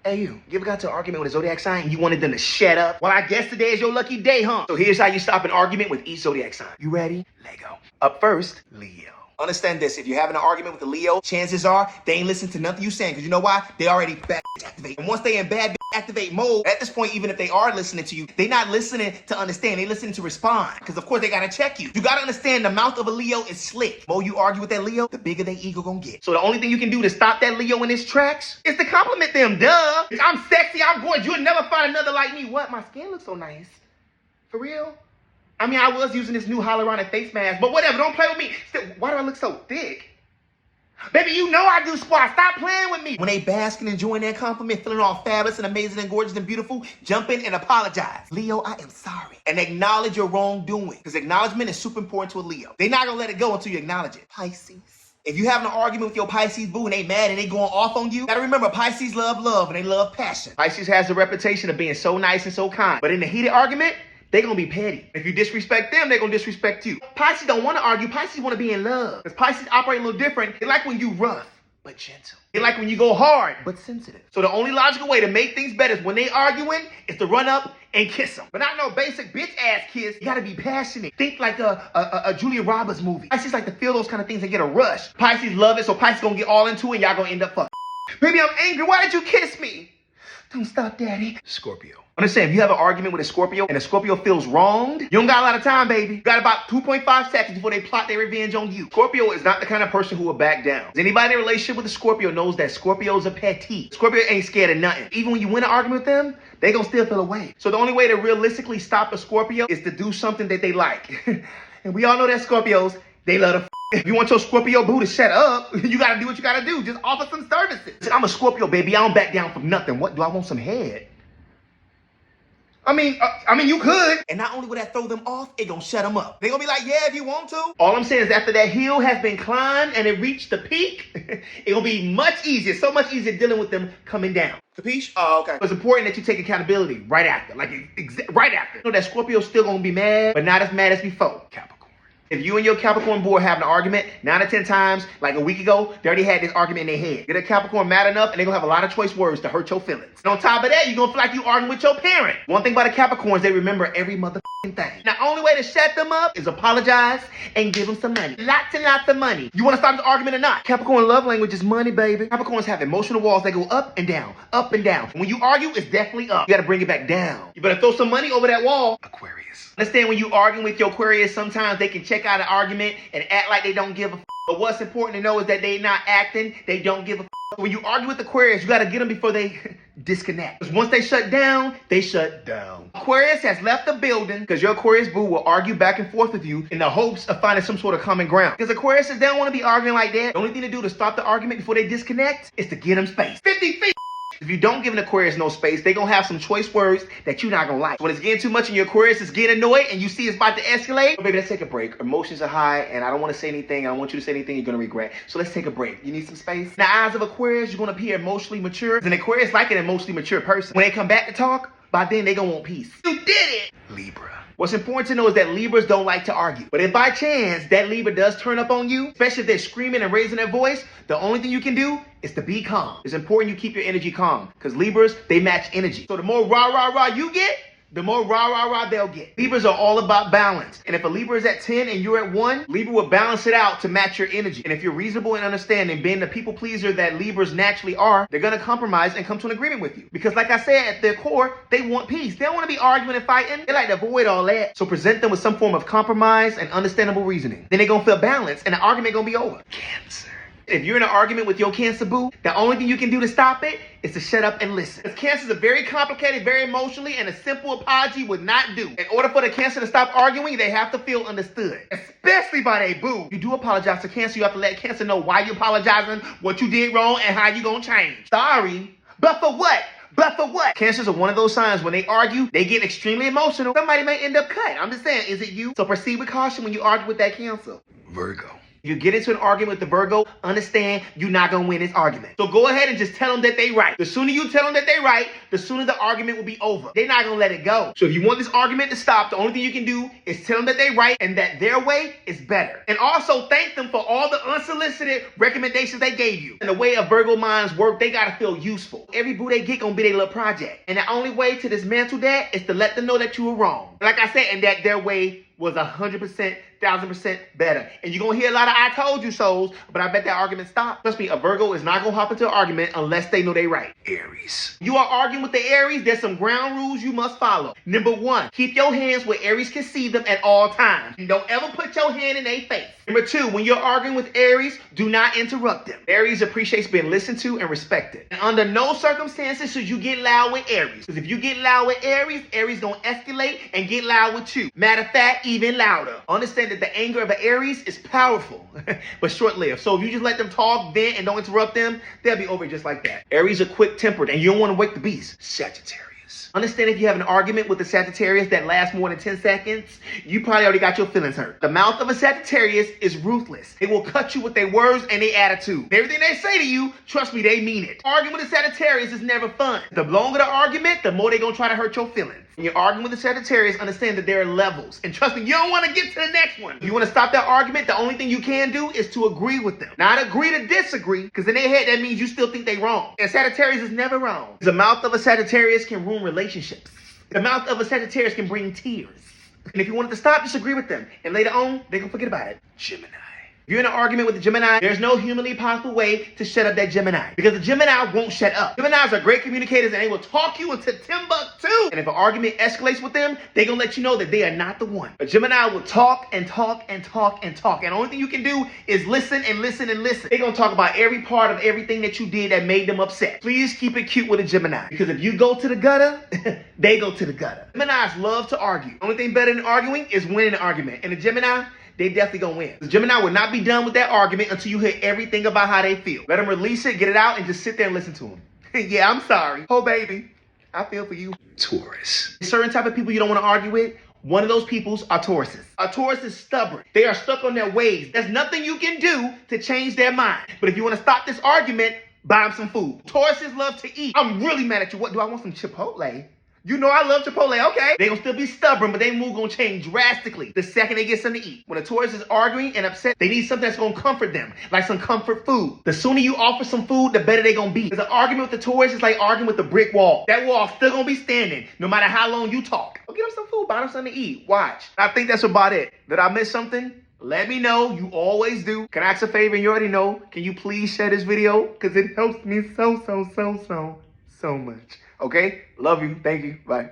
Hey you ever got to an argument with a Zodiac sign and you wanted them to shut up? Well, I guess today is your lucky day, huh? So here's how you stop an argument with each Zodiac sign. You ready? Lego. Up first, Leo. Understand this, if you're having an argument with a Leo, chances are they ain't listening to nothing you saying, because you know why? They already bad activate. And once they in bad activate mode, at this point, even if they are listening to you, they not listening to understand, they listening to respond. Because of course they gotta check you. You gotta understand the mouth of a Leo is slick. The more you argue with that Leo, the bigger their ego gonna get. So the only thing you can do to stop that Leo in his tracks is to compliment them, duh. I'm sexy, I'm gorgeous, you'll never find another like me. What? My skin looks so nice. For real? I mean, I was using this new hyaluronic face mask, but whatever, don't play with me. Still, why do I look so thick? Baby, you know I do squats. Stop playing with me. When they bask and enjoying that compliment, feeling all fabulous and amazing and gorgeous and beautiful, jump in and apologize. Leo, I am sorry. And acknowledge your wrongdoing. Because acknowledgement is super important to a Leo. They're not going to let it go until you acknowledge it. Pisces. If you having an argument with your Pisces boo and they mad and they going off on you, gotta remember, Pisces love love and they love passion. Pisces has a reputation of being so nice and so kind. But in a heated argument, they're gonna be petty. If you disrespect them, they're gonna disrespect you. Pisces don't wanna argue, Pisces wanna be in love. Because Pisces operate a little different. They like when you rough, but gentle. They like when you go hard, but sensitive. So the only logical way to make things better is when they arguing, is to run up and kiss them. But not no basic bitch ass kiss. You gotta be passionate. Think like a Julia Roberts movie. Pisces like to feel those kind of things and get a rush. Pisces love it, so Pisces gonna get all into it and y'all gonna end up fucking. Baby, I'm angry, why did you kiss me? Don't stop, daddy. Scorpio. Understand, if you have an argument with a Scorpio and a Scorpio feels wronged, you don't got a lot of time, baby. You got about 2.5 seconds before they plot their revenge on you. Scorpio is not the kind of person who will back down. Anybody in a relationship with a Scorpio knows that Scorpios are petty. Scorpio ain't scared of nothing. Even when you win an argument with them, they gonna still feel away. So the only way to realistically stop a Scorpio is to do something that they like. And we all know that Scorpios, they love to if you want your Scorpio boo to shut up, you gotta do what you gotta do. Just offer some services. I'm a Scorpio, baby. I don't back down from nothing. What, do I want some head? I mean, you could. And not only will that throw them off, it gonna shut them up. They gonna be like, yeah, if you want to. All I'm saying is after that hill has been climbed and it reached the peak, it will be much easier, so much easier dealing with them coming down. Capiche? Oh, okay. It's important that you take accountability right after, right after. You know that Scorpio's still gonna be mad, but not as mad as before. Capricorn. If you and your Capricorn boy having an argument, 9 or 10 times, like a week ago, they already had this argument in their head. Get a Capricorn mad enough, and they're gonna have a lot of choice words to hurt your feelings. And on top of that, you're gonna feel like you arguing with your parent. One thing about the Capricorns, they remember every motherfucking thing. Now, only way to shut them up is apologize and give them some money. Lots and lots of money. You wanna stop the argument or not? Capricorn love language is money, baby. Capricorns have emotional walls that go up and down, up and down. When you argue, it's definitely up. You gotta bring it back down. You better throw some money over that wall. Aquarius. Understand when you arguing with your Aquarius, sometimes they can check out an argument and act like they don't give a f. But what's important to know is that they not acting, they don't give a f. When you argue with Aquarius, you gotta get them before they disconnect. Because once they shut down, they shut down. Aquarius has left the building because your Aquarius boo will argue back and forth with you in the hopes of finding some sort of common ground. Because Aquarius, they don't want to be arguing like that. The only thing to do to stop the argument before they disconnect is to give them space. 50 feet. If you don't give an Aquarius no space, they're going to have some choice words that you're not going to like. So when it's getting too much and your Aquarius is getting annoyed and you see it's about to escalate, oh, baby, let's take a break. Emotions are high and I don't want to say anything. I don't want you to say anything you're going to regret. So let's take a break. You need some space? In the eyes of Aquarius, you're going to appear emotionally mature. An Aquarius like an emotionally mature person. When they come back to talk, by then they're going to want peace. You did it! Libra. What's important to know is that Libras don't like to argue. But if by chance that Libra does turn up on you, especially if they're screaming and raising their voice, the only thing you can do is to be calm. It's important you keep your energy calm because Libras, they match energy. So the more rah, rah, rah you get, the more rah, rah, rah they'll get. Libras are all about balance. And if a Libra is at 10 and you're at 1, Libra will balance it out to match your energy. And if you're reasonable and understanding, being the people pleaser that Libras naturally are, they're going to compromise and come to an agreement with you. Because like I said, at their core, they want peace. They don't want to be arguing and fighting. They like to avoid all that. So present them with some form of compromise and understandable reasoning. Then they're going to feel balanced and the argument going to be over. Cancer. If you're in an argument with your Cancer boo, the only thing you can do to stop it is to shut up and listen. Because Cancers are very complicated, very emotionally, and a simple apology would not do. In order for the Cancer to stop arguing, they have to feel understood, especially by their boo. You do apologize to Cancer, you have to let Cancer know why you're apologizing, what you did wrong, and how you gonna change. Sorry, but for what? But for what? Cancers are one of those signs when they argue, they get extremely emotional. Somebody may end up cut. I'm just saying, is it you? So proceed with caution when you argue with that Cancer. Virgo. If you get into an argument with the Virgo, understand you're not going to win this argument. So go ahead and just tell them that they right. The sooner you tell them that they right, the sooner the argument will be over. They're not going to let it go. So if you want this argument to stop, the only thing you can do is tell them that they right and that their way is better. And also thank them for all the unsolicited recommendations they gave you. And the way a Virgo minds work, they got to feel useful. Every boo they get going to be their little project. And the only way to dismantle that is to let them know that you were wrong. Like I said, and that their way was 100%, 1000% better. And you're going to hear a lot of I told you so's, but I bet that argument stopped. Trust me, a Virgo is not going to hop into an argument unless they know they right. Aries. You are arguing with the Aries, there's some ground rules you must follow. Number 1, keep your hands where Aries can see them at all times. And don't ever put your hand in their face. Number 2, when you're arguing with Aries, do not interrupt them. Aries appreciates being listened to and respected. And under no circumstances should you get loud with Aries. Because if you get loud with Aries, Aries gonna escalate and get loud with you. Matter of fact, even louder. Understand that the anger of an Aries is powerful, but short-lived. So if you just let them talk, vent, and don't interrupt them, they'll be over just like that. Aries are quick-tempered, and you don't want to wake the beast. Sagittarius. Understand if you have an argument with the Sagittarius that lasts more than 10 seconds, you probably already got your feelings hurt. The mouth of a Sagittarius is ruthless. They will cut you with their words and their attitude. Everything they say to you, trust me, they mean it. Arguing with a Sagittarius is never fun. The longer the argument, the more they're going to try to hurt your feelings. When you're arguing with a Sagittarius, understand that there are levels. And trust me, you don't want to get to the next one. If you want to stop that argument, the only thing you can do is to agree with them. Not agree to disagree, because in their head, that means you still think they're wrong. And Sagittarius is never wrong. The mouth of a Sagittarius can ruin relationships. The mouth of a Sagittarius can bring tears. And if you want it to stop, just agree with them. And later on, they're going to forget about it. Gemini. If you're in an argument with a Gemini, there's no humanly possible way to shut up that Gemini. Because the Gemini won't shut up. Geminis are great communicators and they will talk you into Timbuktu. And if an argument escalates with them, they're going to let you know that they are not the one. A Gemini will talk and talk and talk and talk. And the only thing you can do is listen and listen and listen. They're going to talk about every part of everything that you did that made them upset. Please keep it cute with a Gemini. Because if you go to the gutter, they go to the gutter. Geminis love to argue. The only thing better than arguing is winning an argument. And a Gemini, they definitely gonna win. The Gemini will not be done with that argument until you hear everything about how they feel. Let them release it, get it out, and just sit there and listen to them. Yeah, I'm sorry. Oh, baby, I feel for you. Taurus. Certain type of people you don't want to argue with, one of those peoples are Tauruses. A Taurus is stubborn. They are stuck on their ways. There's nothing you can do to change their mind. But if you want to stop this argument, buy them some food. Tauruses love to eat. I'm really mad at you. What, do I want some Chipotle? You know I love Chipotle, okay. They gonna still be stubborn, but their mood gonna change drastically the second they get something to eat. When a Taurus is arguing and upset, they need something that's gonna comfort them, like some comfort food. The sooner you offer some food, the better they gonna be. Because an argument with the Taurus is like arguing with a brick wall. That wall still gonna be standing, no matter how long you talk. Go get them some food, buy them something to eat, watch. I think that's about it. Did I miss something? Let me know, you always do. Can I ask a favor, and you already know, can you please share this video? Because it helps me so much. Okay? Love you. Thank you. Bye.